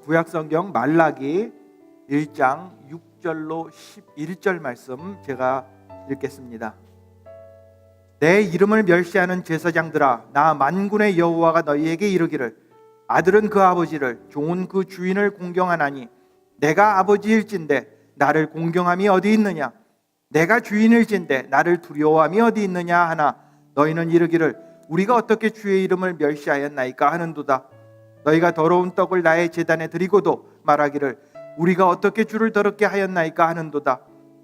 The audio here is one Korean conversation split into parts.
구약성경 말라기 1장 6절로 11절 말씀 제가 읽겠습니다. 내 이름을 멸시하는 제사장들아, 나 만군의 여호와가 너희에게 이르기를 아들은 그 아버지를, 종은 그 주인을 공경하나니 내가 아버지일진데 나를 공경함이 어디 있느냐? 내가 주인일진데 나를 두려워함이 어디 있느냐 하나, 너희는 이르기를 우리가 어떻게 주의 이름을 멸시하였나이까 하는도다. 너희가 더러운 떡을 나의 제단에 드리고도 말하기를 우리가 어떻게 주를 더럽게 하였나이까 하는도다.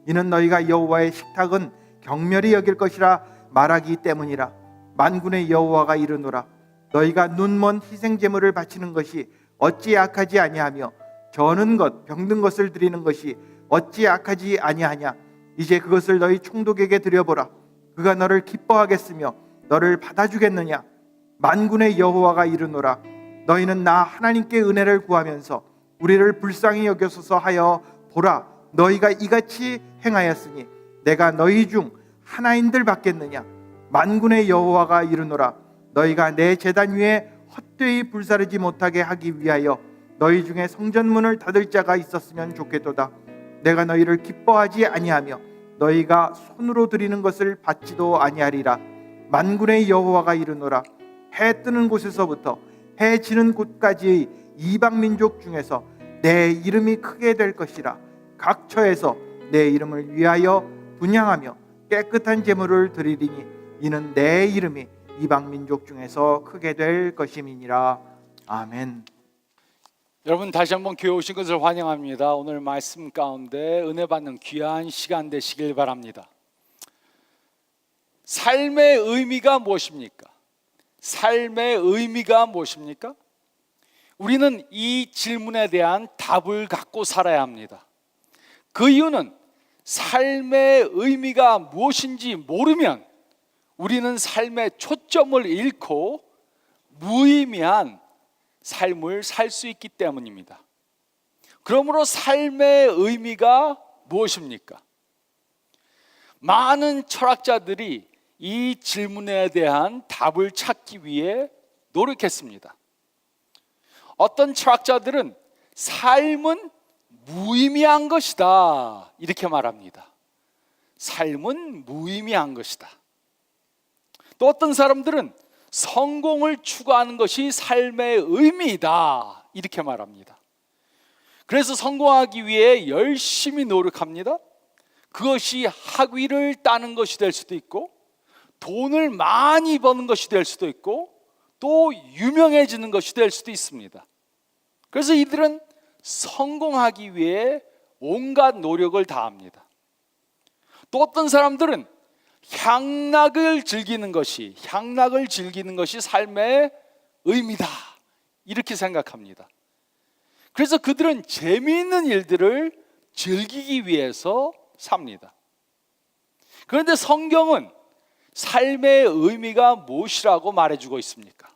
이는 너희가 여호와의 식탁은 경멸히 여길 것이라 말하기 때문이라. 만군의 여호와가 이르노라. 너희가 눈먼 희생 제물을 바치는 것이 어찌 악하지 아니하며 저는 것 병든 것을 드리는 것이 어찌 악하지 아니하냐. 이제 그것을 너희 총독에게 드려보라. 그가 너를 기뻐하겠으며 너를 받아주겠느냐. 만군의 여호와가 이르노라. 너희는 나 하나님께 은혜를 구하면서 우리를 불쌍히 여겨소서 하여 보라. 너희가 이같이 행하였으니 내가 너희 중 하나인들 받겠느냐. 만군의 여호와가 이르노라. 너희가 내 제단 위에 헛되이 불사르지 못하게 하기 위하여 너희 중에 성전문을 닫을 자가 있었으면 좋겠도다. 내가 너희를 기뻐하지 아니하며 너희가 손으로 드리는 것을 받지도 아니하리라. 만군의 여호와가 이르노라. 해 뜨는 곳에서부터 해 지는 곳까지의 이방 민족 중에서 내 이름이 크게 될 것이라. 각 처에서 내 이름을 위하여 분향하며 깨끗한 제물을 드리리니 이는 내 이름이 이방 민족 중에서 크게 될 것임이니라. 아멘. 여러분, 다시 한번 교회 오신 것을 환영합니다. 오늘 말씀 가운데 은혜 받는 귀한 시간 되시길 바랍니다. 삶의 의미가 무엇입니까? 삶의 의미가 무엇입니까? 우리는 이 질문에 대한 답을 갖고 살아야 합니다. 그 이유는 삶의 의미가 무엇인지 모르면 우리는 삶의 초점을 잃고 무의미한 삶을 살 수 있기 때문입니다. 그러므로 삶의 의미가 무엇입니까? 많은 철학자들이 이 질문에 대한 답을 찾기 위해 노력했습니다. 어떤 철학자들은 삶은 무의미한 것이다 이렇게 말합니다. 삶은 무의미한 것이다. 또 어떤 사람들은 성공을 추구하는 것이 삶의 의미이다 이렇게 말합니다. 그래서 성공하기 위해 열심히 노력합니다. 그것이 학위를 따는 것이 될 수도 있고 돈을 많이 버는 것이 될 수도 있고 또 유명해지는 것이 될 수도 있습니다. 그래서 이들은 성공하기 위해 온갖 노력을 다합니다. 또 어떤 사람들은 향락을 즐기는 것이 삶의 의미다 이렇게 생각합니다. 그래서 그들은 재미있는 일들을 즐기기 위해서 삽니다. 그런데 성경은 삶의 의미가 무엇이라고 말해주고 있습니까?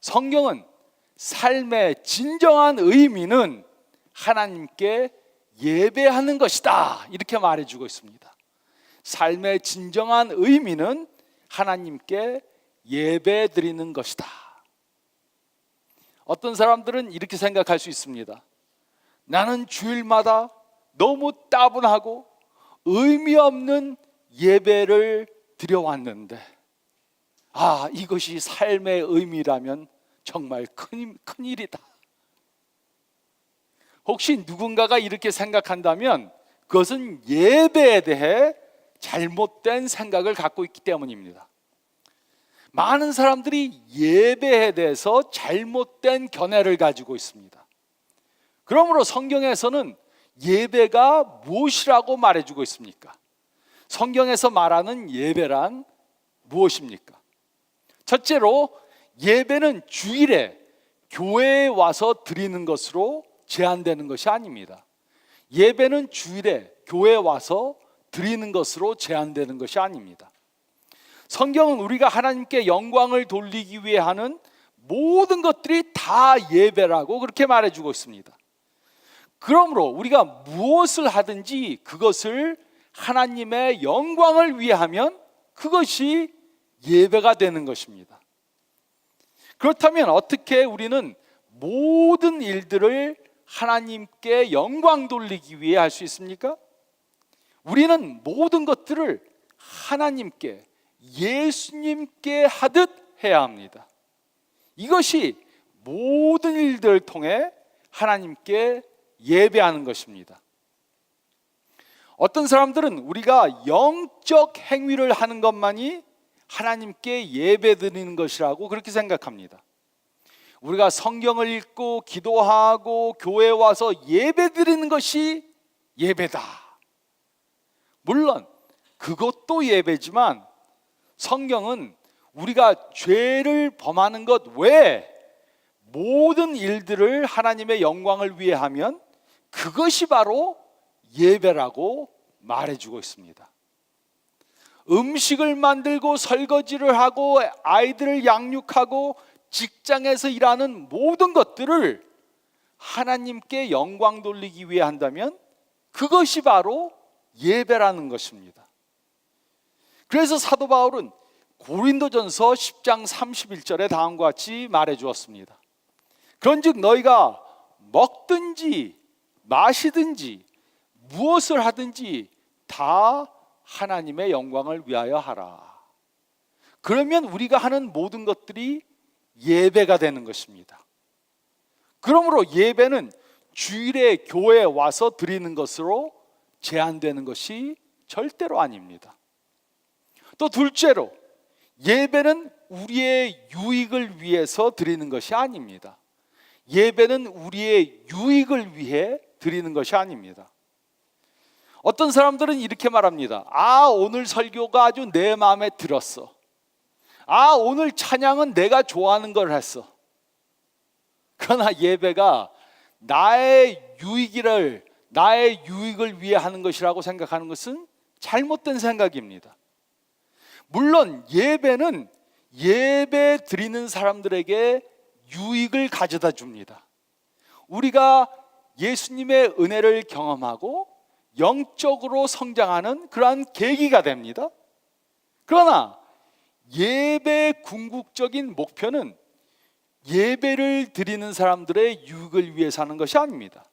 성경은 삶의 진정한 의미는 하나님께 예배하는 것이다 이렇게 말해주고 있습니다. 삶의 진정한 의미는 하나님께 예배 드리는 것이다. 어떤 사람들은 이렇게 생각할 수 있습니다. 나는 주일마다 너무 따분하고 의미 없는 예배를 드려왔는데 이것이 삶의 의미라면 정말 큰일이다. 혹시 누군가가 이렇게 생각한다면 그것은 예배에 대해 잘못된 생각을 갖고 있기 때문입니다. 많은 사람들이 예배에 대해서 잘못된 견해를 가지고 있습니다. 그러므로 성경에서는 예배가 무엇이라고 말해주고 있습니까? 성경에서 말하는 예배란 무엇입니까? 첫째로 예배는 주일에 교회에 와서 드리는 것으로 제한되는 것이 아닙니다. 예배는 주일에 교회에 와서 드리는 것으로 제한되는 것이 아닙니다. 성경은 우리가 하나님께 영광을 돌리기 위해 하는 모든 것들이 다 예배라고 그렇게 말해주고 있습니다. 그러므로 우리가 무엇을 하든지 그것을 하나님의 영광을 위해 하면 그것이 예배가 되는 것입니다. 그렇다면 어떻게 우리는 모든 일들을 하나님께 영광 돌리기 위해 할 수 있습니까? 우리는 모든 것들을 하나님께, 예수님께 하듯 해야 합니다. 이것이 모든 일들을 통해 하나님께 예배하는 것입니다. 어떤 사람들은 우리가 영적 행위를 하는 것만이 하나님께 예배드리는 것이라고 그렇게 생각합니다. 우리가 성경을 읽고 기도하고 교회에 와서 예배드리는 것이 예배다. 물론 그것도 예배지만 성경은 우리가 죄를 범하는 것 외에 모든 일들을 하나님의 영광을 위해 하면 그것이 바로 예배라고 말해주고 있습니다. 음식을 만들고 설거지를 하고 아이들을 양육하고 직장에서 일하는 모든 것들을 하나님께 영광 돌리기 위해 한다면 그것이 바로 예배라는 것입니다. 그래서 사도 바울은 고린도전서 10장 31절에 다음과 같이 말해 주었습니다. 그런즉 너희가 먹든지 마시든지 무엇을 하든지 다 하나님의 영광을 위하여 하라. 그러면 우리가 하는 모든 것들이 예배가 되는 것입니다. 그러므로 예배는 주일에 교회에 와서 드리는 것으로 제한되는 것이 절대로 아닙니다. 또 둘째로 예배는 우리의 유익을 위해서 드리는 것이 아닙니다. 예배는 우리의 유익을 위해 드리는 것이 아닙니다. 어떤 사람들은 이렇게 말합니다. 오늘 설교가 아주 내 마음에 들었어. 오늘 찬양은 내가 좋아하는 걸 했어. 그러나 예배가 나의 유익을 위해 하는 것이라고 생각하는 것은 잘못된 생각입니다. 물론 예배는 예배 드리는 사람들에게 유익을 가져다 줍니다. 우리가 예수님의 은혜를 경험하고 영적으로 성장하는 그러한 계기가 됩니다. 그러나 예배의 궁극적인 목표는 예배를 드리는 사람들의 유익을 위해서 하는 것이 아닙니다.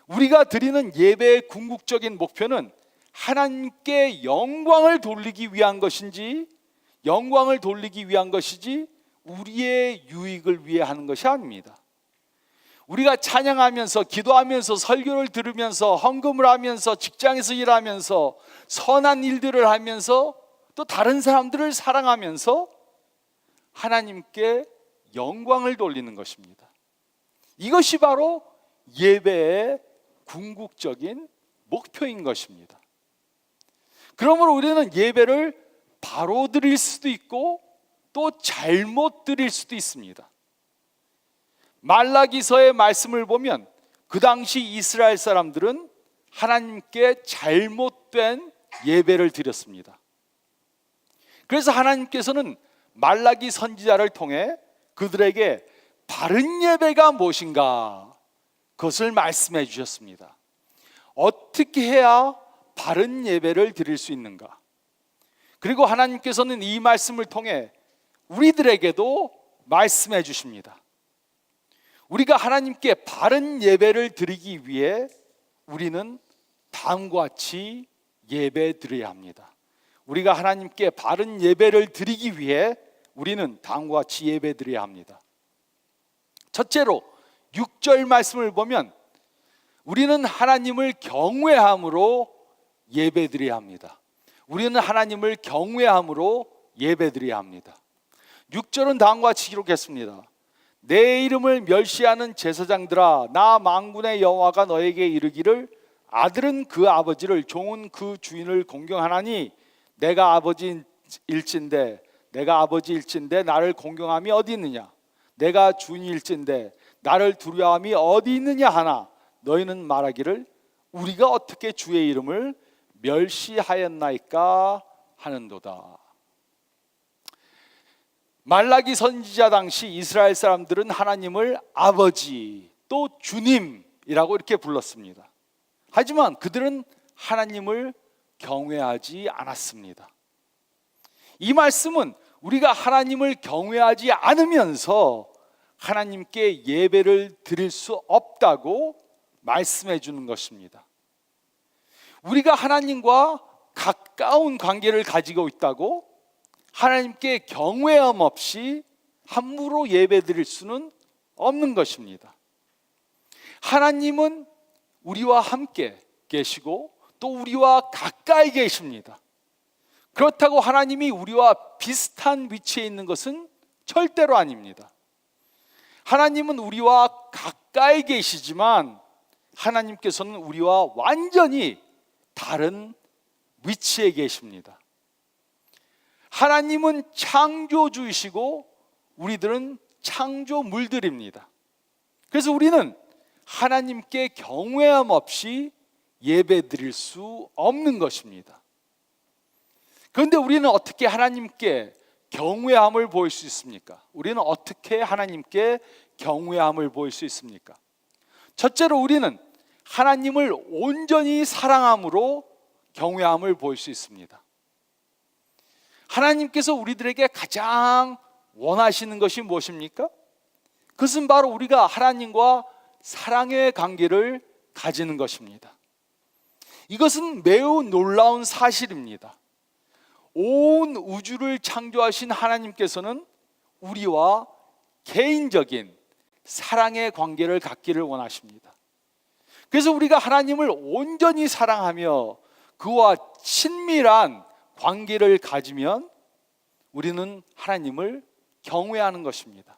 우리가 드리는 예배의 궁극적인 목표는 하나님께 영광을 돌리기 위한 것이지 우리의 유익을 위해 하는 것이 아닙니다. 우리가 찬양하면서 기도하면서 설교를 들으면서 헌금을 하면서 직장에서 일하면서 선한 일들을 하면서 또 다른 사람들을 사랑하면서 하나님께 영광을 돌리는 것입니다. 이것이 바로 예배의 궁극적인 목표인 것입니다. 그러므로 우리는 예배를 바로 드릴 수도 있고 또 잘못 드릴 수도 있습니다. 말라기서의 말씀을 보면 그 당시 이스라엘 사람들은 하나님께 잘못된 예배를 드렸습니다. 그래서 하나님께서는 말라기 선지자를 통해 그들에게 바른 예배가 무엇인가 그것을 말씀해 주셨습니다. 어떻게 해야 바른 예배를 드릴 수 있는가? 그리고 하나님께서는 이 말씀을 통해 우리들에게도 말씀해 주십니다. 우리가 하나님께 바른 예배를 드리기 위해 우리는 다음과 같이 예배 드려야 합니다. 우리가 하나님께 바른 예배를 드리기 위해 우리는 다음과 같이 예배 드려야 합니다. 첫째로 6절 말씀을 보면 우리는 하나님을 경외함으로 예배 드려야 합니다. 우리는 하나님을 경외함으로 예배 드려야 합니다. 6절은 다음과 같이 기록했습니다. 내 이름을 멸시하는 제사장들아, 나 만군의 여호와가 너에게 이르기를 아들은 그 아버지를 종은 그 주인을 공경하나니 내가 아버지일진데 나를 공경함이 어디 있느냐? 내가 주인일진데 나를 두려워함이 어디 있느냐 하나 너희는 말하기를 우리가 어떻게 주의 이름을 멸시하였나이까 하는도다. 말라기 선지자 당시 이스라엘 사람들은 하나님을 아버지 또 주님이라고 이렇게 불렀습니다. 하지만 그들은 하나님을 경외하지 않았습니다. 이 말씀은 우리가 하나님을 경외하지 않으면서 하나님께 예배를 드릴 수 없다고 말씀해 주는 것입니다. 우리가 하나님과 가까운 관계를 가지고 있다고 하나님께 경외함 없이 함부로 예배 드릴 수는 없는 것입니다. 하나님은 우리와 함께 계시고 또 우리와 가까이 계십니다. 그렇다고 하나님이 우리와 비슷한 위치에 있는 것은 절대로 아닙니다. 하나님은 우리와 가까이 계시지만 하나님께서는 우리와 완전히 다른 위치에 계십니다. 하나님은 창조주이시고 우리들은 창조물들입니다. 그래서 우리는 하나님께 경외함 없이 예배 드릴 수 없는 것입니다. 그런데 우리는 어떻게 하나님께 경외함을 보일 수 있습니까? 우리는 어떻게 하나님께 경외함을 보일 수 있습니까? 첫째로 우리는 하나님을 온전히 사랑함으로 경외함을 보일 수 있습니다. 하나님께서 우리들에게 가장 원하시는 것이 무엇입니까? 그것은 바로 우리가 하나님과 사랑의 관계를 가지는 것입니다. 이것은 매우 놀라운 사실입니다. 온 우주를 창조하신 하나님께서는 우리와 개인적인 사랑의 관계를 갖기를 원하십니다. 그래서 우리가 하나님을 온전히 사랑하며 그와 친밀한 관계를 가지면 우리는 하나님을 경외하는 것입니다.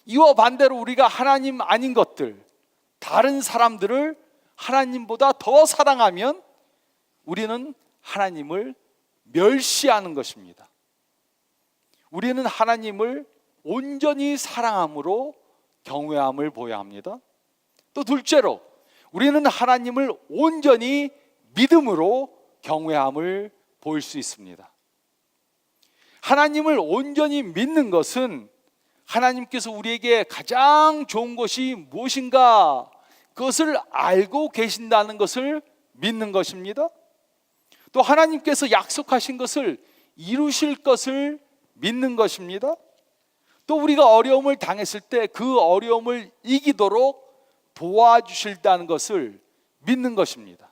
이와 반대로 우리가 하나님 아닌 것들, 다른 사람들을 하나님보다 더 사랑하면 우리는 하나님을 멸시하는 것입니다. 우리는 하나님을 온전히 사랑함으로 경외함을 보여야 합니다. 또 둘째로 우리는 하나님을 온전히 믿음으로 경외함을 보일 수 있습니다. 하나님을 온전히 믿는 것은 하나님께서 우리에게 가장 좋은 것이 무엇인가 그것을 알고 계신다는 것을 믿는 것입니다. 또 하나님께서 약속하신 것을 이루실 것을 믿는 것입니다. 또 우리가 어려움을 당했을 때 그 어려움을 이기도록 도와주실다는 것을 믿는 것입니다.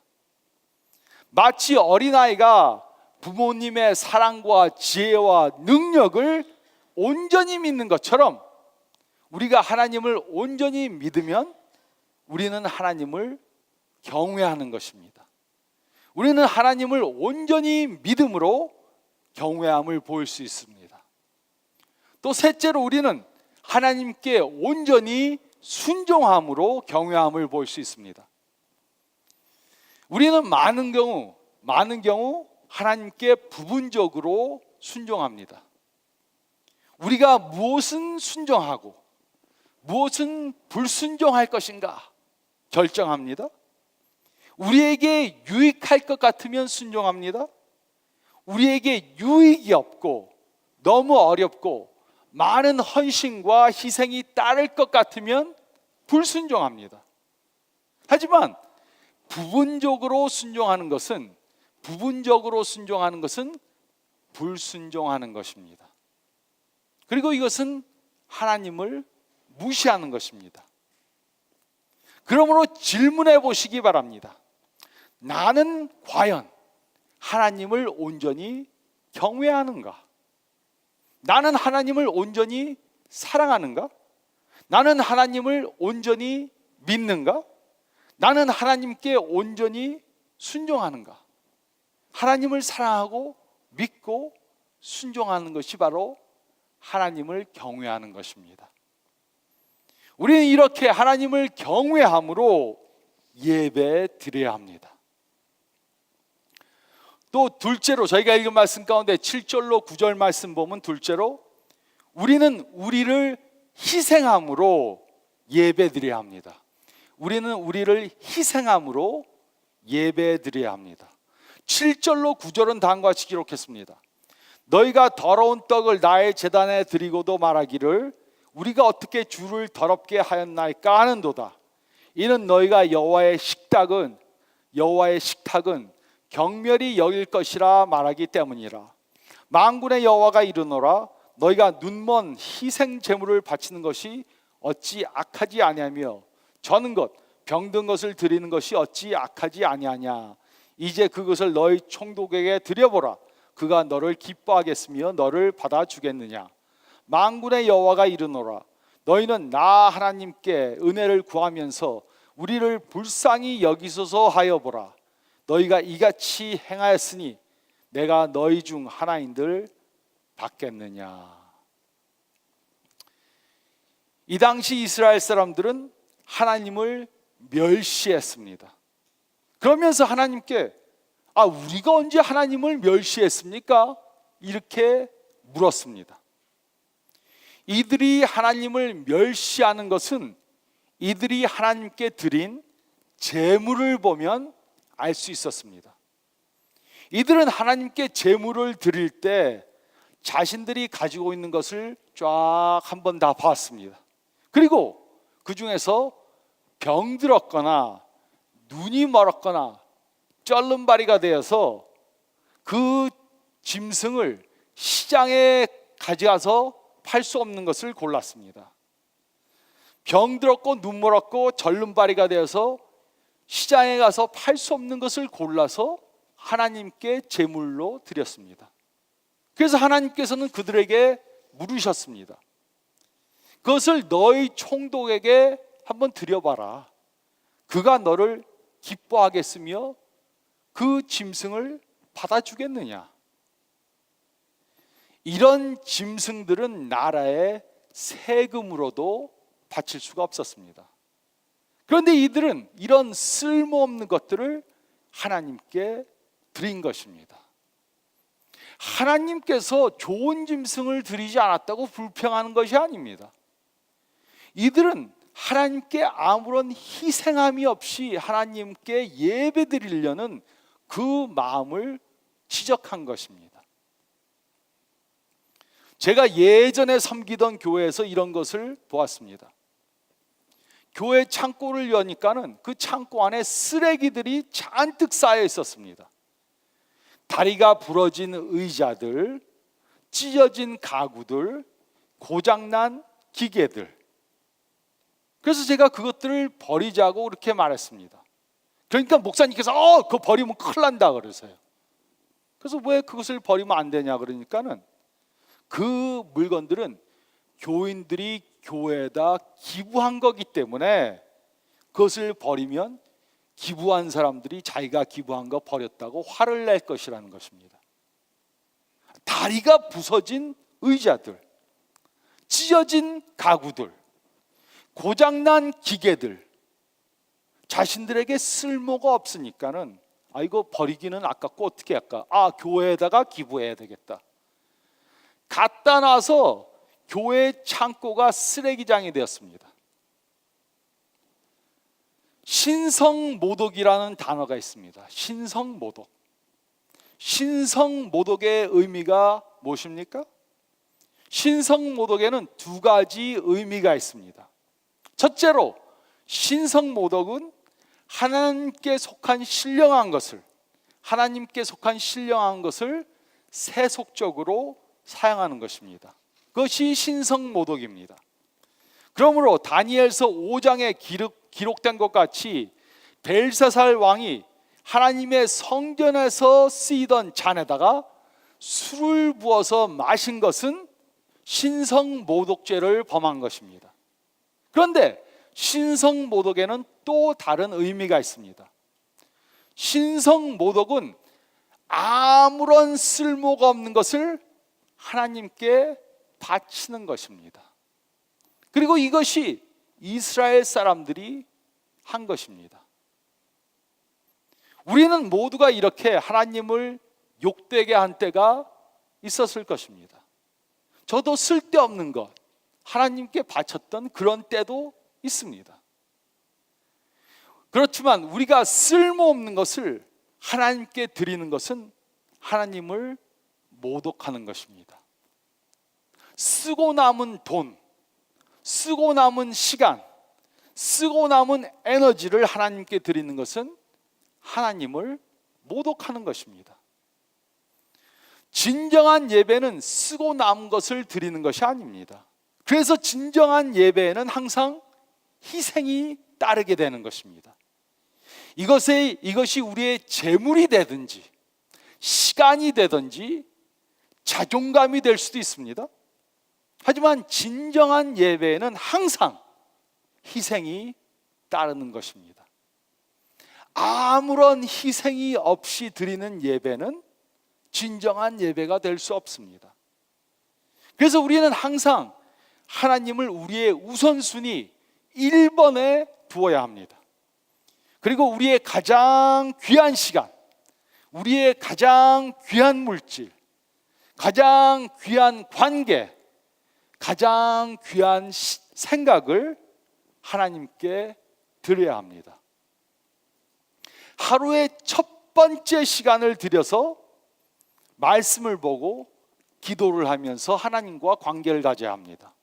마치 어린아이가 부모님의 사랑과 지혜와 능력을 온전히 믿는 것처럼 우리가 하나님을 온전히 믿으면 우리는 하나님을 경외하는 것입니다. 우리는 하나님을 온전히 믿음으로 경외함을 보일 수 있습니다. 또 셋째로 우리는 하나님께 온전히 순종함으로 경외함을 보일 수 있습니다. 우리는 많은 경우 하나님께 부분적으로 순종합니다. 우리가 무엇은 순종하고 무엇은 불순종할 것인가 결정합니다. 우리에게 유익할 것 같으면 순종합니다. 우리에게 유익이 없고 너무 어렵고 많은 헌신과 희생이 따를 것 같으면 불순종합니다. 하지만 부분적으로 순종하는 것은 불순종하는 것입니다. 그리고 이것은 하나님을 무시하는 것입니다. 그러므로 질문해 보시기 바랍니다. 나는 과연 하나님을 온전히 경외하는가? 나는 하나님을 온전히 사랑하는가? 나는 하나님을 온전히 믿는가? 나는 하나님께 온전히 순종하는가? 하나님을 사랑하고 믿고 순종하는 것이 바로 하나님을 경외하는 것입니다. 우리는 이렇게 하나님을 경외함으로 예배 드려야 합니다. 또 둘째로 저희가 읽은 말씀 가운데 7절로 9절 말씀 보면 둘째로 우리는 우리를 희생함으로 예배 드려야 합니다. 우리는 우리를 희생함으로 예배 드려야 합니다. 7절로 9절은 다음과 같이 기록했습니다. 너희가 더러운 떡을 나의 제단에 드리고도 말하기를 우리가 어떻게 주를 더럽게 하였나이까 하는도다. 이는 너희가 여호와의 식탁은 경멸히 여길 것이라 말하기 때문이라. 만군의 여호와가 이르노라 너희가 눈먼 희생 제물을 바치는 것이 어찌 악하지 아니하며 저는 것 병든 것을 드리는 것이 어찌 악하지 아니하냐. 이제 그것을 너희 총독에게 드려보라. 그가 너를 기뻐하겠으며 너를 받아주겠느냐. 만군의 여호와가 이르노라. 너희는 나 하나님께 은혜를 구하면서 우리를 불쌍히 여기소서 하여 보라. 너희가 이같이 행하였으니 내가 너희 중 하나인들 받겠느냐. 이 당시 이스라엘 사람들은 하나님을 멸시했습니다. 그러면서 하나님께 우리가 언제 하나님을 멸시했습니까? 이렇게 물었습니다. 이들이 하나님을 멸시하는 것은 이들이 하나님께 드린 제물을 보면 알 수 있었습니다. 이들은 하나님께 제물을 드릴 때 자신들이 가지고 있는 것을 쫙 한번 다 봤습니다. 그리고 그 중에서 병들었거나 눈이 멀었거나 쩔름바리가 되어서 그 짐승을 시장에 가져가서 팔 수 없는 것을 골랐습니다. 병들었고 눈 멀었고 절름발이가 되어서 시장에 가서 팔 수 없는 것을 골라서 하나님께 제물로 드렸습니다. 그래서 하나님께서는 그들에게 물으셨습니다. 그것을 너희 총독에게 한번 드려봐라. 그가 너를 기뻐하겠으며 그 짐승을 받아주겠느냐. 이런 짐승들은 나라의 세금으로도 바칠 수가 없었습니다. 그런데 이들은 이런 쓸모없는 것들을 하나님께 드린 것입니다. 하나님께서 좋은 짐승을 드리지 않았다고 불평하는 것이 아닙니다. 이들은 하나님께 아무런 희생함이 없이 하나님께 예배 드리려는 그 마음을 지적한 것입니다. 제가 예전에 섬기던 교회에서 이런 것을 보았습니다. 교회 창고를 여니까는 그 창고 안에 쓰레기들이 잔뜩 쌓여 있었습니다. 다리가 부러진 의자들, 찢어진 가구들, 고장난 기계들. 그래서 제가 그것들을 버리자고 그렇게 말했습니다. 그러니까 목사님께서 그거 버리면 큰일 난다 그러세요. 그래서 왜 그것을 버리면 안 되냐 그러니까는 그 물건들은 교인들이 교회에다 기부한 거기 때문에 그것을 버리면 기부한 사람들이 자기가 기부한 거 버렸다고 화를 낼 것이라는 것입니다. 다리가 부서진 의자들, 찢어진 가구들, 고장난 기계들, 자신들에게 쓸모가 없으니까는 이거 버리기는 아깝고 어떻게 할까? 교회에다가 기부해야 되겠다. 갖다 놔서 교회 창고가 쓰레기장이 되었습니다. 신성모독이라는 단어가 있습니다. 신성모독. 신성모독의 의미가 무엇입니까? 신성모독에는 두 가지 의미가 있습니다. 첫째로 신성모독은 하나님께 속한 신령한 것을 세속적으로 사용하는 것입니다. 그것이 신성모독입니다. 그러므로 다니엘서 5장에 기록된 것 같이 벨사살 왕이 하나님의 성전에서 쓰이던 잔에다가 술을 부어서 마신 것은 신성모독죄를 범한 것입니다. 그런데 신성모독에는 또 다른 의미가 있습니다. 신성모독은 아무런 쓸모가 없는 것을 하나님께 바치는 것입니다. 그리고 이것이 이스라엘 사람들이 한 것입니다. 우리는 모두가 이렇게 하나님을 욕되게 한 때가 있었을 것입니다. 저도 쓸데없는 것 하나님께 바쳤던 그런 때도 있습니다. 그렇지만 우리가 쓸모없는 것을 하나님께 드리는 것은 하나님을 모독하는 것입니다. 쓰고 남은 돈, 쓰고 남은 시간, 쓰고 남은 에너지를 하나님께 드리는 것은 하나님을 모독하는 것입니다. 진정한 예배는 쓰고 남은 것을 드리는 것이 아닙니다. 그래서 진정한 예배에는 항상 희생이 따르게 되는 것입니다. 이것이 우리의 재물이 되든지 시간이 되든지 자존감이 될 수도 있습니다. 하지만 진정한 예배에는 항상 희생이 따르는 것입니다. 아무런 희생이 없이 드리는 예배는 진정한 예배가 될 수 없습니다. 그래서 우리는 항상 하나님을 우리의 우선순위 1번에 두어야 합니다. 그리고 우리의 가장 귀한 시간, 우리의 가장 귀한 물질, 가장 귀한 관계, 가장 귀한 생각을 하나님께 드려야 합니다. 하루의 첫 번째 시간을 들여서 말씀을 보고 기도를 하면서 하나님과 관계를 가져야 합니다.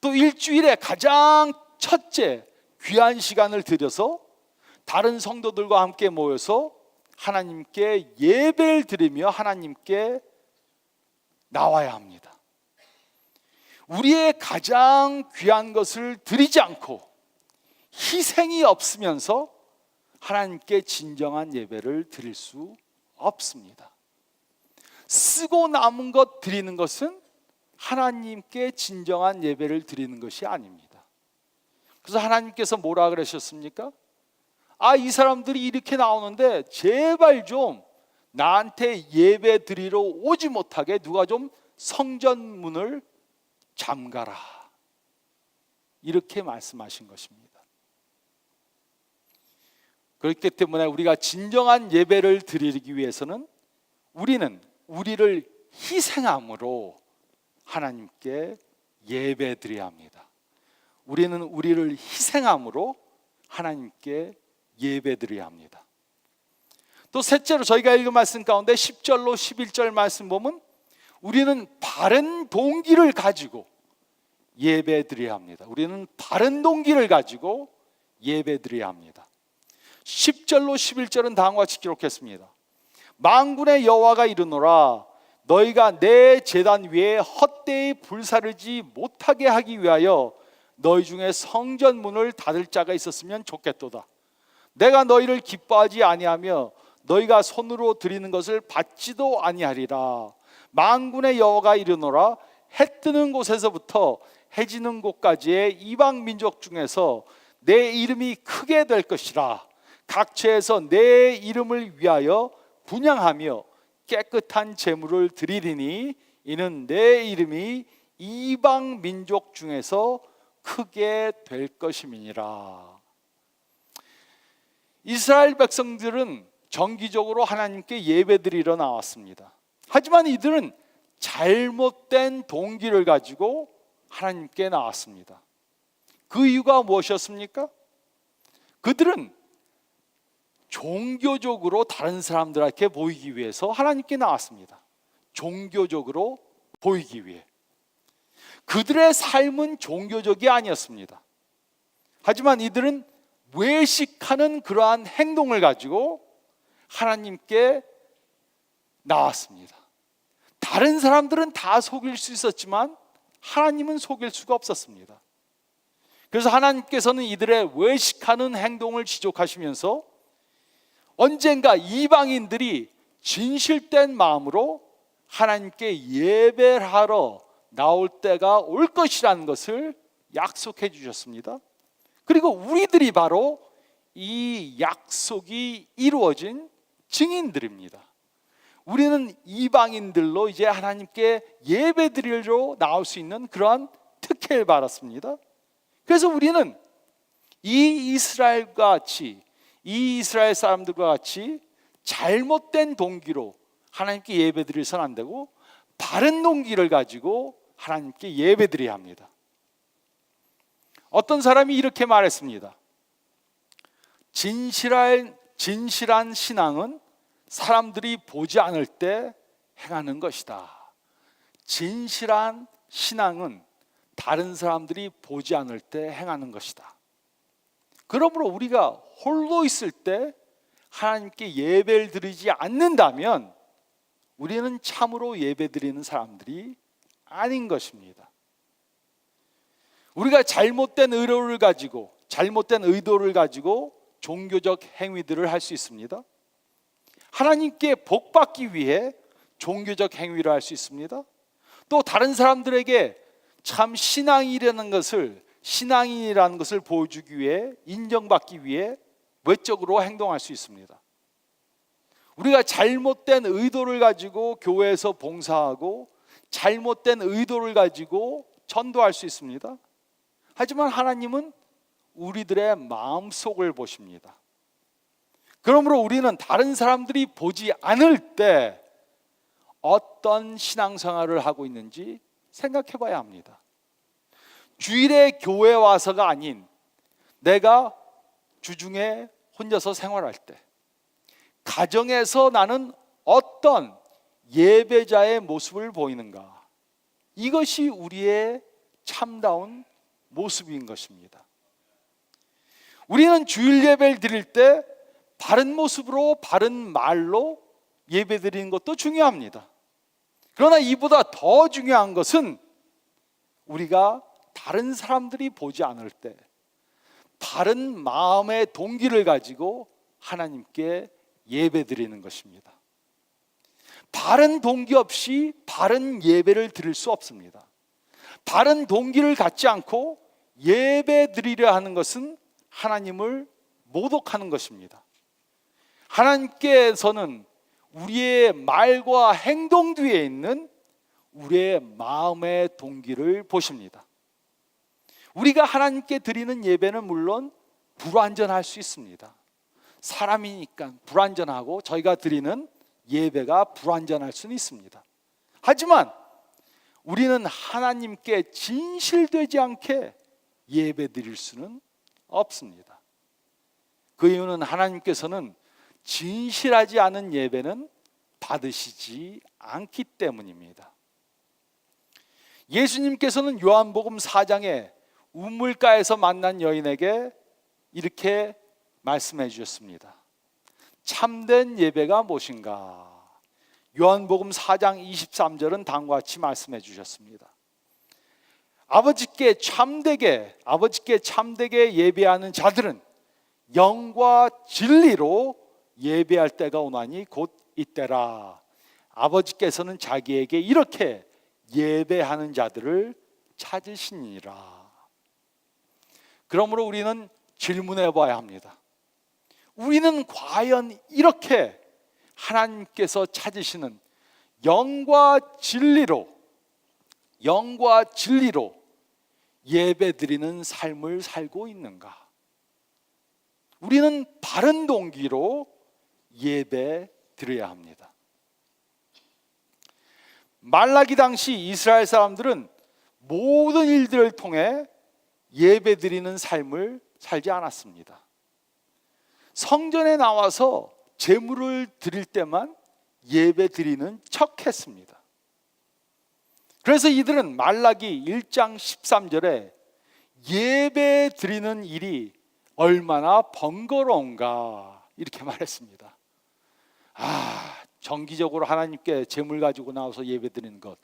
또 일주일에 가장 첫째 귀한 시간을 들여서 다른 성도들과 함께 모여서 하나님께 예배를 드리며 하나님께 나와야 합니다. 우리의 가장 귀한 것을 드리지 않고 희생이 없으면서 하나님께 진정한 예배를 드릴 수 없습니다. 쓰고 남은 것 드리는 것은 하나님께 진정한 예배를 드리는 것이 아닙니다. 그래서 하나님께서 뭐라 그러셨습니까? 이 사람들이 이렇게 나오는데 제발 좀 나한테 예배 드리러 오지 못하게 누가 좀 성전문을 잠가라, 이렇게 말씀하신 것입니다. 그렇기 때문에 우리가 진정한 예배를 드리기 위해서는 우리는 우리를 희생함으로 하나님께 예배 드려야 합니다. 우리는 우리를 희생함으로 하나님께 예배 드려야 합니다. 또 셋째로 저희가 읽은 말씀 가운데 10절로 11절 말씀 보면 우리는 바른 동기를 가지고 예배 드려야 합니다. 우리는 바른 동기를 가지고 예배 드려야 합니다. 10절로 11절은 다음과 같이 기록했습니다. 만군의 여호와가 이르노라, 너희가 내 제단 위에 헛되이 불사르지 못하게 하기 위하여 너희 중에 성전문을 닫을 자가 있었으면 좋겠도다. 내가 너희를 기뻐하지 아니하며 너희가 손으로 드리는 것을 받지도 아니하리라. 만군의 여호와가 이르노라, 해 뜨는 곳에서부터 해 지는 곳까지의 이방 민족 중에서 내 이름이 크게 될 것이라. 각처에서 내 이름을 위하여 분향하며 깨끗한 제물을 드리리니 이는 내 이름이 이방 민족 중에서 크게 될 것임이니라. 이스라엘 백성들은 정기적으로 하나님께 예배드리러 나왔습니다. 하지만 이들은 잘못된 동기를 가지고 하나님께 나왔습니다. 그 이유가 무엇이었습니까? 그들은 종교적으로 다른 사람들에게 보이기 위해서 하나님께 나왔습니다. 종교적으로 보이기 위해. 그들의 삶은 종교적이 아니었습니다. 하지만 이들은 외식하는 그러한 행동을 가지고 하나님께 나왔습니다. 다른 사람들은 다 속일 수 있었지만 하나님은 속일 수가 없었습니다. 그래서 하나님께서는 이들의 외식하는 행동을 지적하시면서 언젠가 이방인들이 진실된 마음으로 하나님께 예배를 하러 나올 때가 올 것이라는 것을 약속해 주셨습니다. 그리고 우리들이 바로 이 약속이 이루어진 증인들입니다. 우리는 이방인들로 이제 하나님께 예배드리러 나올 수 있는 그러한 특혜를 받았습니다. 그래서 우리는 이 이스라엘 사람들과 같이 잘못된 동기로 하나님께 예배드려서는 안 되고 바른 동기를 가지고 하나님께 예배드려야 합니다. 어떤 사람이 이렇게 말했습니다. 진실한 신앙은 사람들이 보지 않을 때 행하는 것이다. 진실한 신앙은 다른 사람들이 보지 않을 때 행하는 것이다. 그러므로 우리가 홀로 있을 때 하나님께 예배를 드리지 않는다면 우리는 참으로 예배드리는 사람들이 아닌 것입니다. 우리가 잘못된 의도를 가지고 종교적 행위들을 할 수 있습니다. 하나님께 복받기 위해 종교적 행위를 할 수 있습니다. 또 다른 사람들에게 참 신앙인이라는 것을 보여주기 위해, 인정받기 위해 외적으로 행동할 수 있습니다. 우리가 잘못된 의도를 가지고 교회에서 봉사하고 잘못된 의도를 가지고 전도할 수 있습니다. 하지만 하나님은 우리들의 마음속을 보십니다. 그러므로 우리는 다른 사람들이 보지 않을 때 어떤 신앙생활을 하고 있는지 생각해 봐야 합니다. 주일에 교회 와서가 아닌 내가 주중에 혼자서 생활할 때, 가정에서 나는 어떤 예배자의 모습을 보이는가, 이것이 우리의 참다운 모습인 것입니다. 우리는 주일 예배를 드릴 때 바른 모습으로, 바른 말로 예배 드리는 것도 중요합니다. 그러나 이보다 더 중요한 것은 우리가 다른 사람들이 보지 않을 때 바른 마음의 동기를 가지고 하나님께 예배 드리는 것입니다. 바른 동기 없이 바른 예배를 드릴 수 없습니다. 바른 동기를 갖지 않고 예배 드리려 하는 것은 하나님을 모독하는 것입니다. 하나님께서는 우리의 말과 행동 뒤에 있는 우리의 마음의 동기를 보십니다. 우리가 하나님께 드리는 예배는 물론 불완전할 수 있습니다. 사람이니까 불완전하고 저희가 드리는 예배가 불완전할 수는 있습니다. 하지만 우리는 하나님께 진실되지 않게 예배 드릴 수는 없습니다. 그 이유는 하나님께서는 진실하지 않은 예배는 받으시지 않기 때문입니다. 예수님께서는 요한복음 4장에 우물가에서 만난 여인에게 이렇게 말씀해 주셨습니다. 참된 예배가 무엇인가? 요한복음 4장 23절은 다음과 같이 말씀해 주셨습니다. 아버지께 참되게 예배하는 자들은 영과 진리로 예배할 때가 오나니 곧 이때라. 아버지께서는 자기에게 이렇게 예배하는 자들을 찾으시니라. 그러므로 우리는 질문해 봐야 합니다. 우리는 과연 이렇게 하나님께서 찾으시는 영과 진리로 예배드리는 삶을 살고 있는가? 우리는 바른 동기로 예배 드려야 합니다. 말라기 당시 이스라엘 사람들은 모든 일들을 통해 예배 드리는 삶을 살지 않았습니다. 성전에 나와서 제물을 드릴 때만 예배 드리는 척 했습니다. 그래서 이들은 말라기 1장 13절에 예배 드리는 일이 얼마나 번거로운가 이렇게 말했습니다. 정기적으로 하나님께 제물 가지고 나와서 예배 드리는 것,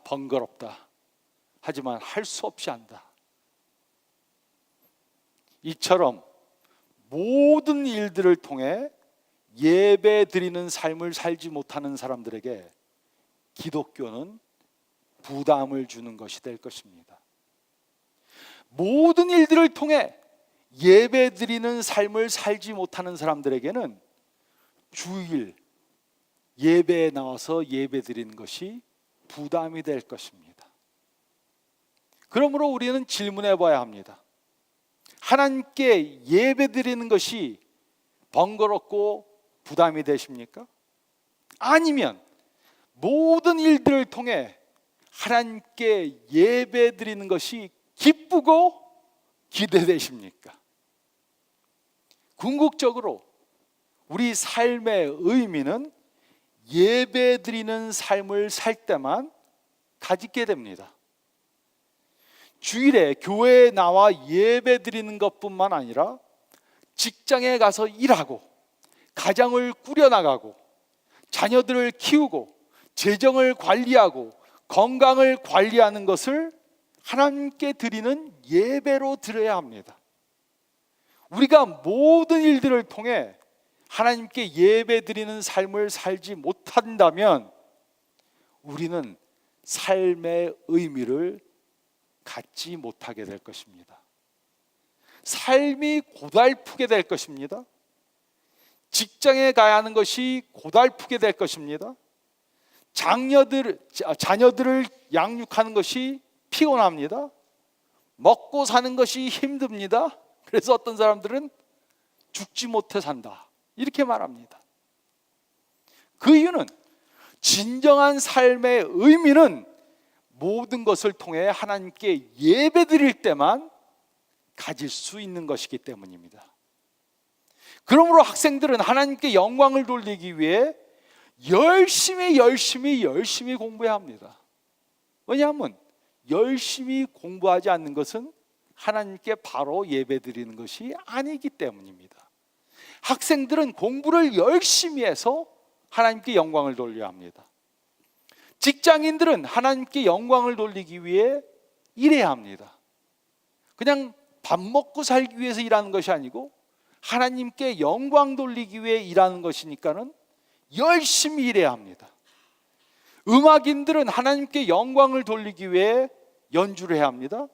번거롭다. 하지만 할 수 없이 한다. 이처럼 모든 일들을 통해 예배 드리는 삶을 살지 못하는 사람들에게 기독교는 부담을 주는 것이 될 것입니다. 모든 일들을 통해 예배 드리는 삶을 살지 못하는 사람들에게는 주일 예배에 나와서 예배 드리는 것이 부담이 될 것입니다. 그러므로 우리는 질문해 봐야 합니다. 하나님께 예배 드리는 것이 번거롭고 부담이 되십니까? 아니면 모든 일들을 통해 하나님께 예배 드리는 것이 기쁘고 기대되십니까? 궁극적으로 우리 삶의 의미는 예배 드리는 삶을 살 때만 가지게 됩니다. 주일에 교회에 나와 예배 드리는 것뿐만 아니라 직장에 가서 일하고 가정을 꾸려나가고 자녀들을 키우고 재정을 관리하고 건강을 관리하는 것을 하나님께 드리는 예배로 드려야 합니다. 우리가 모든 일들을 통해 하나님께 예배 드리는 삶을 살지 못한다면 우리는 삶의 의미를 갖지 못하게 될 것입니다. 삶이 고달프게 될 것입니다. 직장에 가야 하는 것이 고달프게 될 것입니다. 자녀들을 양육하는 것이 피곤합니다. 먹고 사는 것이 힘듭니다. 그래서 어떤 사람들은 죽지 못해 산다, 이렇게 말합니다. 그 이유는 진정한 삶의 의미는 모든 것을 통해 하나님께 예배드릴 때만 가질 수 있는 것이기 때문입니다. 그러므로 학생들은 하나님께 영광을 돌리기 위해 열심히 공부해야 합니다. 왜냐하면 열심히 공부하지 않는 것은 하나님께 바로 예배드리는 것이 아니기 때문입니다. 학생들은 공부를 열심히 해서 하나님께 영광을 돌려야 합니다. 직장인들은 하나님께 영광을 돌리기 위해 일해야 합니다. 그냥 밥 먹고 살기 위해서 일하는 것이 아니고 하나님께 영광 돌리기 위해 일하는 것이니까는 열심히 일해야 합니다. 음악인들은 하나님께 영광을 돌리기 위해 연주를 해야 합니다.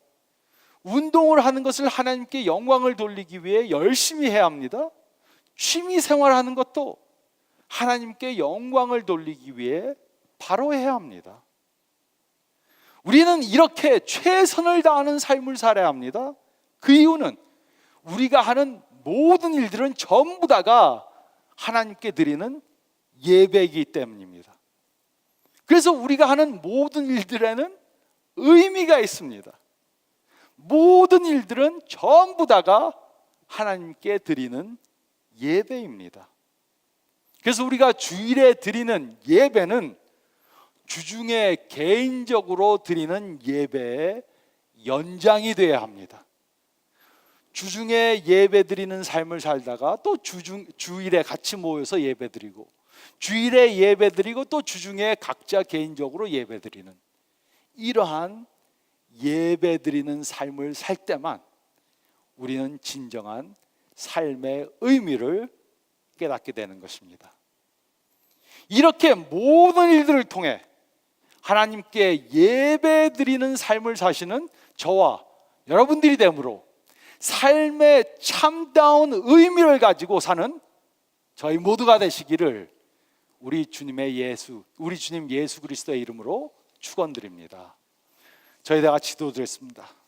운동을 하는 것을 하나님께 영광을 돌리기 위해 열심히 해야 합니다. 취미 생활하는 것도 하나님께 영광을 돌리기 위해 바로 해야 합니다. 우리는 이렇게 최선을 다하는 삶을 살아야 합니다. 그 이유는 우리가 하는 모든 일들은 전부 다가 하나님께 드리는 예배이기 때문입니다. 그래서 우리가 하는 모든 일들에는 의미가 있습니다. 모든 일들은 전부 다가 하나님께 드리는 예배입니다. 그래서 우리가 주일에 드리는 예배는 주중에 개인적으로 드리는 예배의 연장이 되어야 합니다. 주중에 예배 드리는 삶을 살다가 또 주일에 같이 모여서 예배 드리고, 주일에 예배 드리고 또 주중에 각자 개인적으로 예배 드리는, 이러한 예배 드리는 삶을 살 때만 우리는 진정한 삶의 의미를 깨닫게 되는 것입니다. 이렇게 모든 일들을 통해 하나님께 예배 드리는 삶을 사시는 저와 여러분들이 되므로 삶의 참다운 의미를 가지고 사는 저희 모두가 되시기를 우리 주님 예수 그리스도의 이름으로 축원드립니다. 저희 다 같이 기도드리겠습니다.